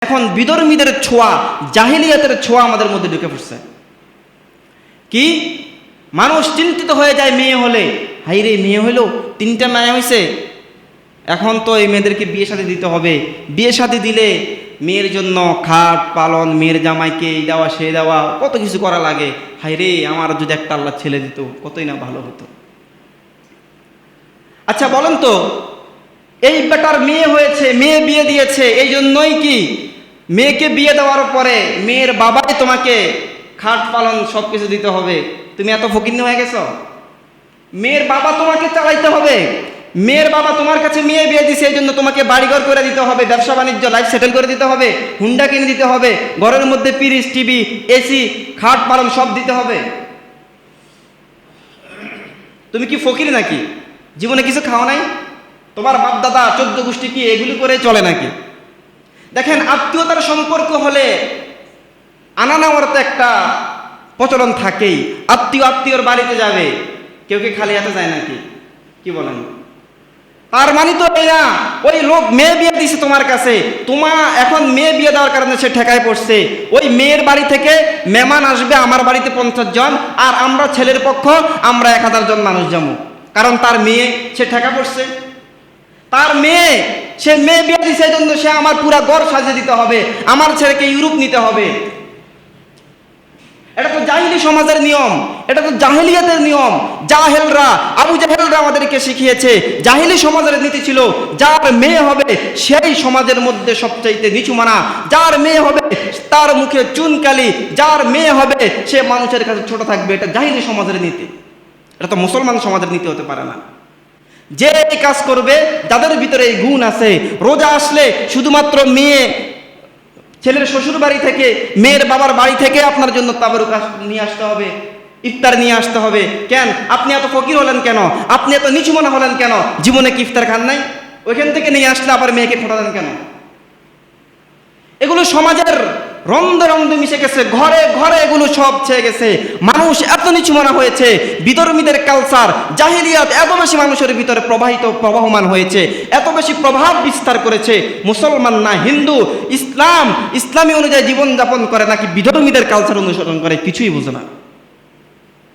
এখন বিধর্মীদের ছোঁয়া, জাহিলিয়াতের ছোঁয়া আমাদের মধ্যে ঢুকে পড়ছে। কি মানুষ চিন্তিত হয়ে যায় মেয়ে হলে, হাই রে মেয়ে হইলো, 3টা মেয়ে হয়েছে, এখন তো এই মেয়েদেরকে বিয়ে শাদী দিতে হবে। বিয়ে শাদী দিলে মেয়ের জন্য খাট পালন, মেয়ের জামাইকে এই দেওয়া সে দেওয়া, কত কিছু করা লাগে। হাই রে আমার যদি একটা আল্লাহ ছেলে দিত কতই না ভালো হতো। আচ্ছা বলেন তো, এই বেটার মেয়ে হয়েছে, মেয়ে বিয়ে দিয়েছে, এই জন্যই কি মেয়েকে বিয়ে দেওয়ার পরে মেয়ের বাবাই তোমাকে খাট পালন সব কিছু দিতে হবে? তুমি এত ফকিন্নি হয়ে গেছো? মেয়ের বাবা তোমাকে চালাইতে হবে। মেয়ের বাবা তোমার কাছে মেয়ে বিয়ে দিছে, এই জন্য তোমাকে বাড়িঘর করে দিতে হবে, ব্যবসা বাণিজ্য লাইফ সেটেল করে দিতে হবে, হুন্ডা কিনে দিতে হবে, ঘরের মধ্যে ফ্রিজ, টিভি, এসি, খাট পালন সব দিতে হবে। তুমি কি ফকির নাকি? জীবনে কিছু খাও নাই? তোমার বাপ দাদা 14 গোষ্ঠী কি এগুলি করে চলে নাকি? দেখেন, আত্মীয়তার সম্পর্ক হলে আনা নেওয়ার তো একটা প্রচলন থাকেই। আত্মীয়র বাড়িতে যাবে, কেউ কি খালি হাতে যায় নাকি? কি বলেন? তার মানে তো এই না ওই লোক মেয়ে বিয়ে দিছে তোমার কাছে, তোমার এখন মেয়ে বিয়ে দেওয়ার কারণে সে ঠেকায় পড়ছে। ওই মেয়ের বাড়ি থেকে মেহমান আসবে আমার বাড়িতে 50 জন, আর আমরা ছেলের পক্ষ আমরা 1000 জন মানুষ যাবো, কারণ তার মেয়ে সে ঠেকা পড়ছে। তার মেয়ে, সে মেয়ে বিয়ে দিছে এই জন্য সে আমার পুরা ঘর সাজিয়ে দিতে হবে, আমার ছেলেকে ইউরোপ নিতে হবে। এটা তো জাহিলি সমাজের নিয়ম, এটা তো জাহিলিয়াতের নিয়ম। জাহেলরা, আবু জাহেলরা আমাদেরকে শিখিয়েছে। জাহিলি সমাজের নীতি ছিল যার মেয়ে হবে সেই সমাজের মধ্যে সবচাইতে নিচু মানা, যার মেয়ে হবে তার মুখে চুনকালি, যার মেয়ে হবে সে মানুষের কাছে ছোট থাকবে। এটা জাহিলি সমাজের নীতি, এটা তো মুসলমান সমাজের নীতি হতে পারে না। যে কাজ করবে যাদের ভিতরে এই গুণ আছে, রোজা আসলে শুধুমাত্র মেয়ে, ছেলের শ্বশুর বাড়ি থেকে, মেয়ের বাবার বাড়ি থেকে আপনার জন্য তাবারুক নিয়ে আসতে হবে, ইফতার নিয়ে আসতে হবে। কেন আপনি এত ফকির হলেন কেন? আপনি এত নিচু মনে হলেন কেন? জীবনে কি ইফতার খান নাই? ওইখান থেকে নিয়ে আসলে আবার মেয়েকে ফোটালেন কেন? এগুলো সমাজের রন্ধে রন্ধে মিশে গেছে, ঘরে ঘরে এগুলো সব ছেয়ে গেছে। মানুষ এত নিচু মনা হয়েছে, বিধর্মীদের কালচার, জাহিলিয়াত এত বেশি মানুষের ভিতরে প্রবাহমান হয়েছে, এত বেশি প্রভাব বিস্তার করেছে। মুসলমান না হিন্দু, ইসলামী অনুযায়ী জীবনযাপন করে নাকি বিধর্মীদের কালচার অনুসরণ করে, কিছুই বোঝে না।